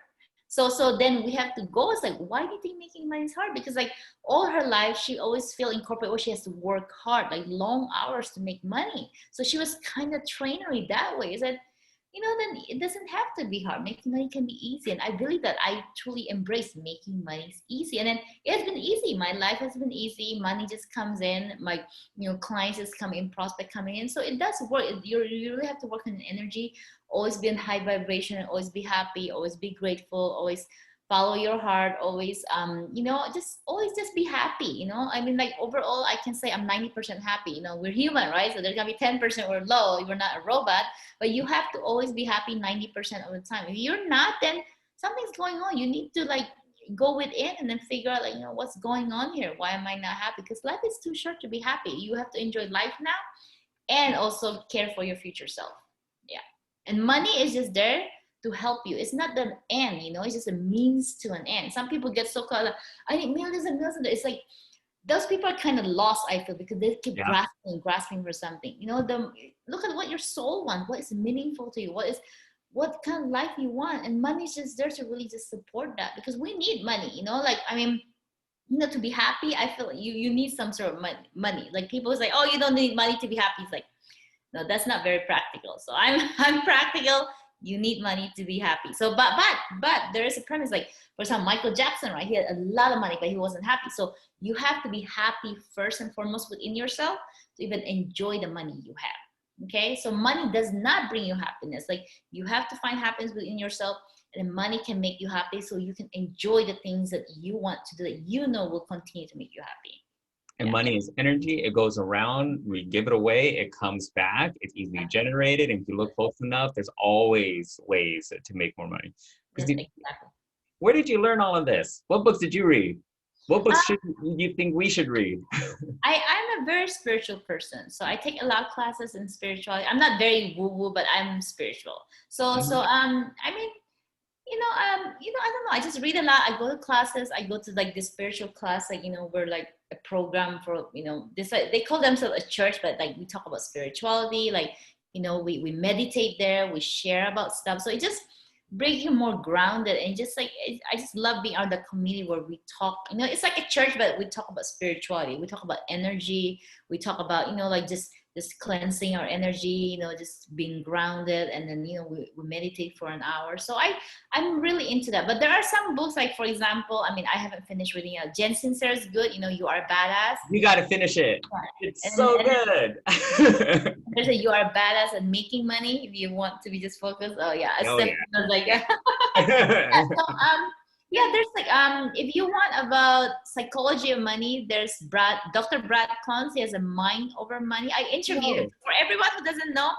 So then we have to go. It's like, why do you think making money is hard? Because like all her life, she always feel in corporate where she has to work hard, like long hours to make money. So she was kind of trained that way. Is that, you know, then it doesn't have to be hard. Making money can be easy. And I believe that I truly embrace making money is easy. And then it has been easy. My life has been easy. Money just comes in. My, you know, clients just come in, prospect coming in. So it does work. You really have to work on energy, always be in high vibration, always be happy, always be grateful, always follow your heart, always you know, just always just be happy. You know, I mean, like overall I can say I'm 90% happy. You know, we're human, right? So there's gonna be 10% we're low. We're not a robot, but you have to always be happy 90% of the time. If you're not, then something's going on. You need to like go within and then figure out, like, you know, what's going on here? Why am I not happy? Because life is too short to be happy. You have to enjoy life now and also care for your future self. Yeah. And money is just there to help you. It's not the end, you know, it's just a means to an end. Some people get so caught up, I need millions and millions. It's like those people are kind of lost, I feel, because they keep grasping for something. You know, look at what your soul wants, what is meaningful to you, what kind of life you want. And money is just there to really just support that, because we need money, you know, like, I mean, you know, to be happy, I feel like you need some sort of money. Like people say, oh, you don't need money to be happy. It's like, no, that's not very practical. So I'm practical. You need money to be happy. So but there is a premise, like for example, Michael Jackson, right? He had a lot of money, but he wasn't happy. So you have to be happy first and foremost within yourself to even enjoy the money you have. Okay, so money does not bring you happiness. Like you have to find happiness within yourself, and money can make you happy, so you can enjoy the things that you want to do that you know will continue to make you happy. And money is energy. It goes around. We give it away. It comes back. It's easily generated. And if you look close enough, there's always ways to make more money. Yes, exactly. Where did you learn all of this? What books did you read? What books should you think we should read? I'm a very spiritual person. So I take a lot of classes in spirituality. I'm not very woo-woo, but I'm spiritual. So I mean, I don't know. I just read a lot. I go to classes. I go to like this spiritual class, like, you know, we're like a program for, you know, this, like, they call themselves a church, but like we talk about spirituality, like, you know, we meditate there, we share about stuff. So it just brings you more grounded, and just like, I just love being out of the community where we talk, you know, it's like a church, but we talk about spirituality. We talk about energy. We talk about, you know, like just cleansing our energy, you know, just being grounded, and then, you know, we meditate for an hour. So I'm really into that. But there are some books, like for example, I mean, I haven't finished reading it. Jen Sincere is good, you know, You Are a Badass. You got to finish it. It's and good. There's a You Are a Badass at Making Money, if you want to be just focused. Oh yeah, I was like yeah. So yeah, there's like if you want about psychology of money, there's Dr. Brad Clance. He has a Mind Over Money. I interviewed him. For everyone who doesn't know,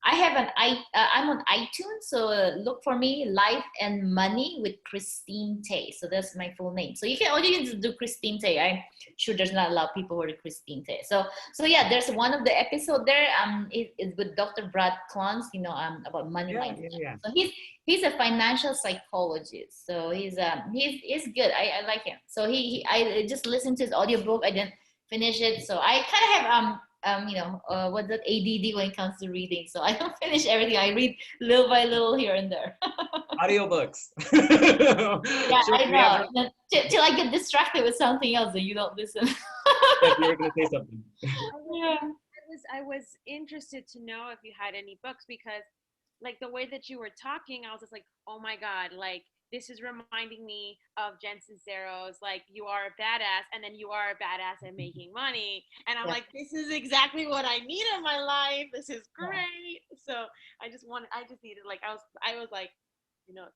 I have I'm on iTunes, so look for me, Life and Money with Christine Tay. So that's my full name. So you can just do Christine Tay. I'm sure there's not a lot of people who are Christine Tay. So yeah, there's one of the episode there. It's with Dr. Brad Clance, you know, about money mindset. So he's a financial psychologist. So he's good. I like him. So I just listened to his audiobook. I didn't finish it. So I kind of have what's that, ADD when it comes to reading. So I don't finish everything. I read little by little here and there. Audiobooks. Yeah, Sure, I we have know. Till I get distracted with something else and you don't listen. if you were going to say something. Yeah. I was interested to know if you had any books because like the way that you were talking, I was just like, oh my God, like this is reminding me of Jen Sincero's like you are a badass and then you are a badass at making money. And I'm Yeah. like, this is exactly what I need in my life. This is Yeah. great. So I just needed like I was like, you know.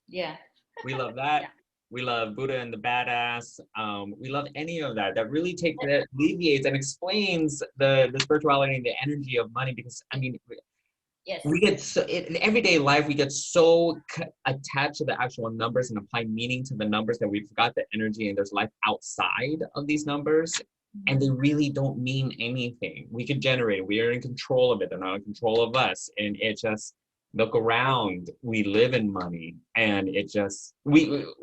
Yeah. We love that. Yeah. We love Buddha and the Badass. We love any of that. That really that alleviates and explains the spirituality and the energy of money. Because I mean, Yes. we get so in everyday life we get so attached to the actual numbers and apply meaning to the numbers that we forgot the energy and there's life outside of these numbers. And they really don't mean anything. We can generate it. We are in control of it. They're not in control of us. And it just look around. We live in money, and it just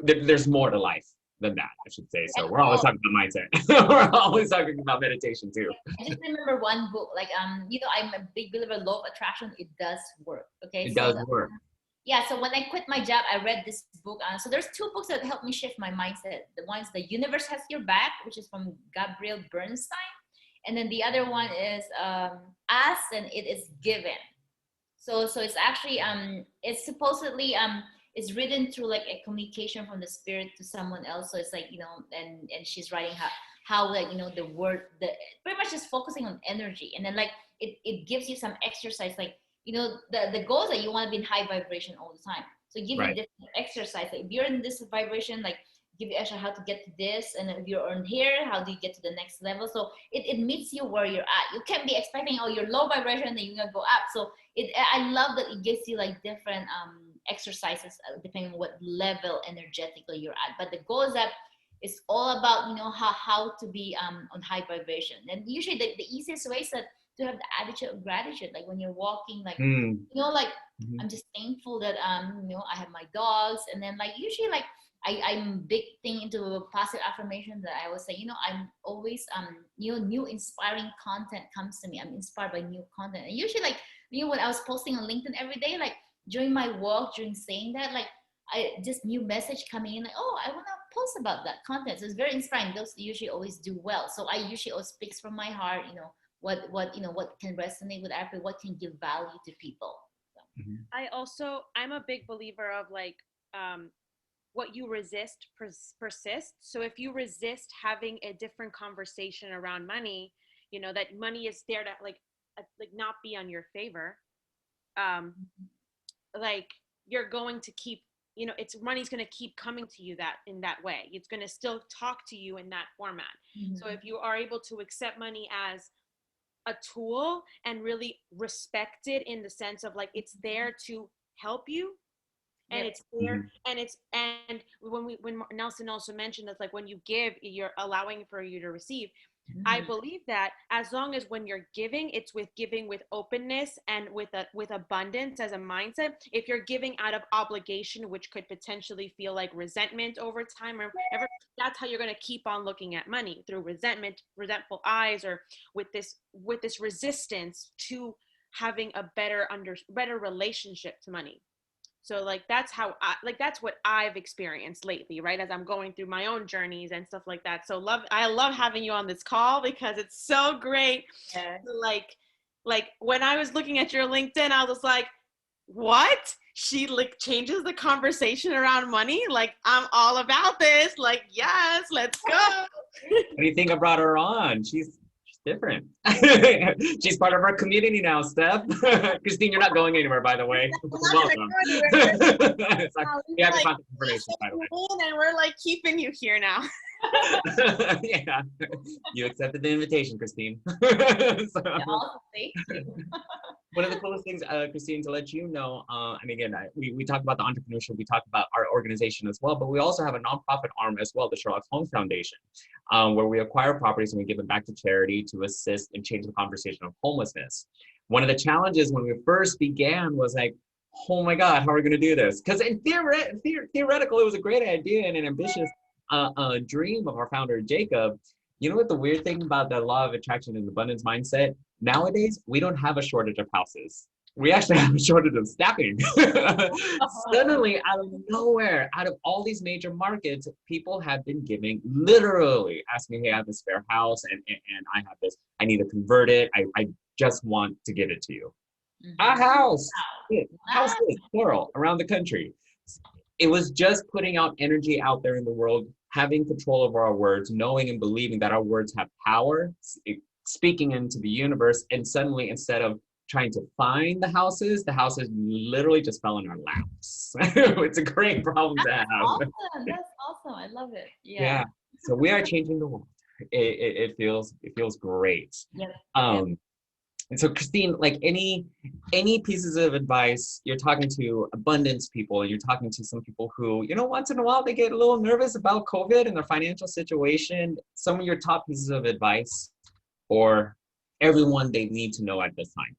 there's more to life than that, I should say. So we're always talking about mindset. We're always talking about meditation too. I just remember one book, like I'm a big believer in law of attraction. It does work. Okay. It So does work. yeah, so when I quit my job, I read this book. So there's two books that helped me shift my mindset. The one is The Universe Has Your Back, which is from Gabrielle Bernstein. And then the other one is Ask and It Is Given. So it's actually it's supposedly it's written through like a communication from the spirit to someone else. So it's like, and she's writing how like, the word, the pretty much just focusing on energy. And then like it gives you some exercise, like, the goal is that you want to be in high vibration all the time. So give you this exercise. Like if you're in this vibration, like give you extra how to get to this, and if you're on here, how do you get to the next level? So it meets you where you're at. You can't be expecting, oh, you're low vibration, then you're gonna go up. So I love that it gives you like different exercises depending on what level energetically you're at. But the goal is that it's all about how to be on high vibration. And usually the easiest way is to have the attitude of gratitude. Like when you're walking, like like I'm just thankful that I have my dogs. And then like usually like I'm big thing into positive affirmation that I always say, I'm always new inspiring content comes to me. I'm inspired by new content. And usually like when I was posting on LinkedIn every day, like during my walk, during saying that, like I just new message coming in, like, oh, I want to post about that content. So it's very inspiring. Those usually always do well. So I usually always speaks from my heart, what can resonate with everyone, what can give value to people. So. I'm a big believer of like what you resist persists. So if you resist having a different conversation around money, that money is there to like not be on your favor, like you're going to keep, money's going to keep coming to you that in that way. It's going to still talk to you in that format. So if you are able to accept money as a tool and really respect it in the sense of like it's there to help you, and it's there, and when Nelson also mentioned that like when you give, you're allowing for you to receive. I believe that as long as when you're giving, it's giving with openness and with abundance as a mindset. If you're giving out of obligation, which could potentially feel like resentment over time or whatever, that's how you're going to keep on looking at money, through resentful eyes, or with this resistance to having a better relationship to money. So like that's what I've experienced lately, right? As I'm going through my own journeys and stuff like that. So I love having you on this call because it's so great. Yeah. Like when I was looking at your LinkedIn, I was like, what? She like changes the conversation around money. Like I'm all about this. Like, yes, let's go. What do you think I brought her on? She's different. She's part of our community now, Steph. Christine, you're not going anywhere, by the way. Welcome. We have your contact information, by the way. And we're like keeping you here now. Yeah, you accepted the invitation, Christine. So, Thank you. one of the coolest things, Christine, to let you know, and again, we talked about the entrepreneurship, we talked about our organization as well, but we also have a nonprofit arm as well, the Sherlock Holmes Foundation, where we acquire properties and we give them back to charity to assist and change the conversation of homelessness. One of the challenges when we first began was like, oh my God, how are we going to do this? Because in theoretical, it was a great idea and an ambitious dream of our founder, Jacob. You know what the weird thing about the law of attraction and abundance mindset? Nowadays, we don't have a shortage of houses. We actually have a shortage of staffing. Suddenly, out of nowhere, out of all these major markets, people have been giving, literally asking, hey, I have a spare house and I have this, I need to convert it. I just want to give it to you. A house, houses, plural, around the country. It was just putting out energy out there in the world, having control over our words, knowing and believing that our words have power, speaking into the universe, and suddenly instead of trying to find the houses literally just fell in our laps. It's a great problem to have. Awesome. That's awesome. I love it. Yeah. So we are changing the world. It feels great. Yeah. And so Christine, like any pieces of advice, you're talking to abundance people and you're talking to some people who, you know, once in a while they get a little nervous about COVID and their financial situation. Some of your top pieces of advice or everyone they need to know at this time.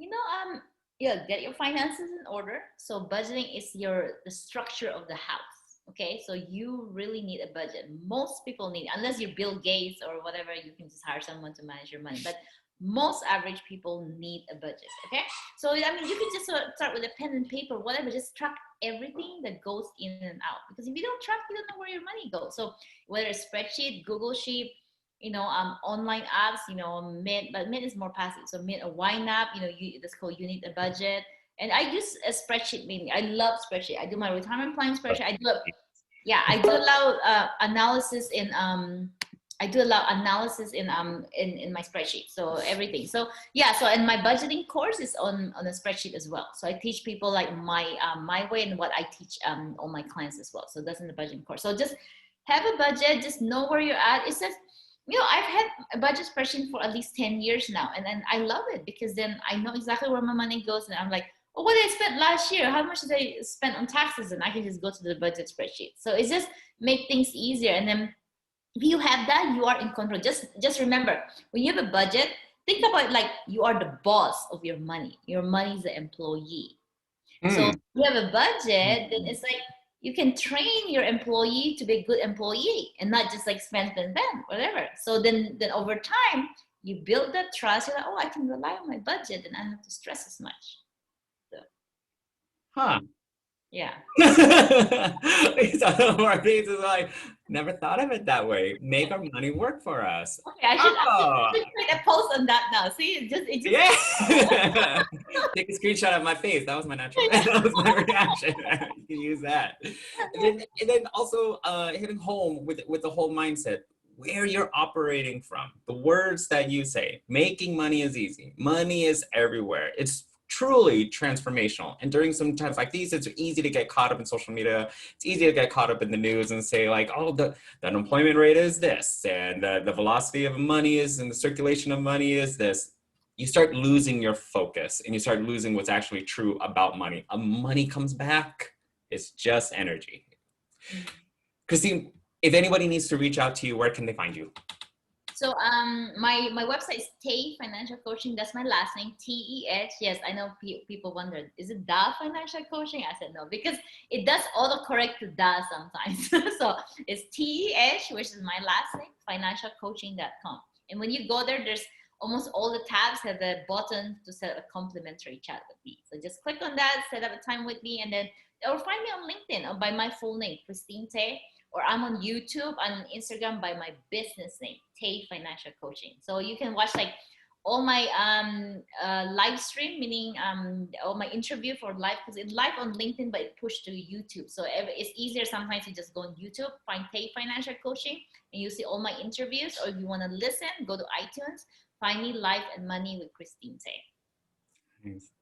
You know, yeah, get your finances in order. So budgeting is the structure of the house. Okay, so you really need a budget. Most people need, unless you're Bill Gates or whatever, you can just hire someone to manage your money. But most average people need a budget. Okay, so I mean, you can just start with a pen and paper, whatever. Just track everything that goes in and out. Because if you don't track, you don't know where your money goes. So whether it's spreadsheet, Google Sheet, you know, online apps, you know, Mint, but Mint is more passive. So Mint or YNAB, you know, that's called You Need a Budget. And I use a spreadsheet mainly. I love spreadsheet. I do my retirement plan spreadsheet. I do a lot of analysis in my spreadsheet. So everything. So yeah. So and my budgeting course is on a spreadsheet as well. So I teach people like my way and what I teach all my clients as well. So that's in the budgeting course. So just have a budget. Just know where you're at. It's just, you know, I've had a budget spreadsheet for at least 10 years now. And then I love it because then I know exactly where my money goes. And I'm like, oh, what did I spend last year? How much did I spend on taxes? And I can just go to the budget spreadsheet. So it's just make things easier. And then if you have that, you are in control. Just remember, when you have a budget, think about it like you are the boss of your money. Your money is the employee. So if you have a budget, then it's like, you can train your employee to be a good employee and not just like spend, whatever. So then over time, you build that trust. You're like, oh, I can rely on my budget and I don't have to stress as much. So, yeah. Our face is like, never thought of it that way. Make our money work for us. Okay, I should create a post on that now. See, it just yeah. Take a screenshot of my face. That was my natural. That was my reaction. You can use that. And then also hitting home with the whole mindset, where you're operating from, the words that you say. Making money is easy. Money is everywhere. It's truly transformational. And during some times like these, it's easy to get caught up in social media. It's easy to get caught up in the news and say like, oh, the unemployment rate is this, and the velocity of money is, and the circulation of money is this. You start losing your focus and you start losing what's actually true about money. Money comes back. It's just energy. Christine, if anybody needs to reach out to you, where can they find you? So my website is Tay Financial Coaching. That's my last name, T-E-H. Yes, I know people wondered, is it Da Financial Coaching? I said no, because it does autocorrect to Da sometimes. So it's T-E-H, which is my last name, financialcoaching.com. And when you go there, there's almost all the tabs have a button to set a complimentary chat with me. So just click on that, set up a time with me, and then, or find me on LinkedIn or by my full name, Christine Tay. Or I'm on YouTube and on Instagram by my business name, Tay Financial Coaching. So you can watch like all my live stream, meaning all my interview for live, because it's live on LinkedIn, but it pushed to YouTube. So it's easier sometimes to just go on YouTube, find Tay Financial Coaching, and you see all my interviews. Or if you want to listen, go to iTunes, find me Life and Money with Christine Tay. Nice.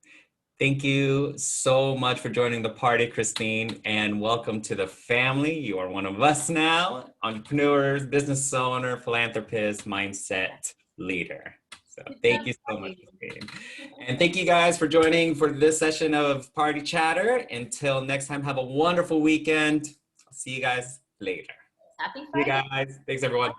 Thank you so much for joining the party, Christine, and welcome to the family. You are one of us now, entrepreneurs, business owner, philanthropist, mindset leader. So thank you so much, Christine. And thank you guys for joining for this session of Party Chatter. Until next time, have a wonderful weekend. I'll see you guys later. Happy Friday. See you guys. Thanks, everyone.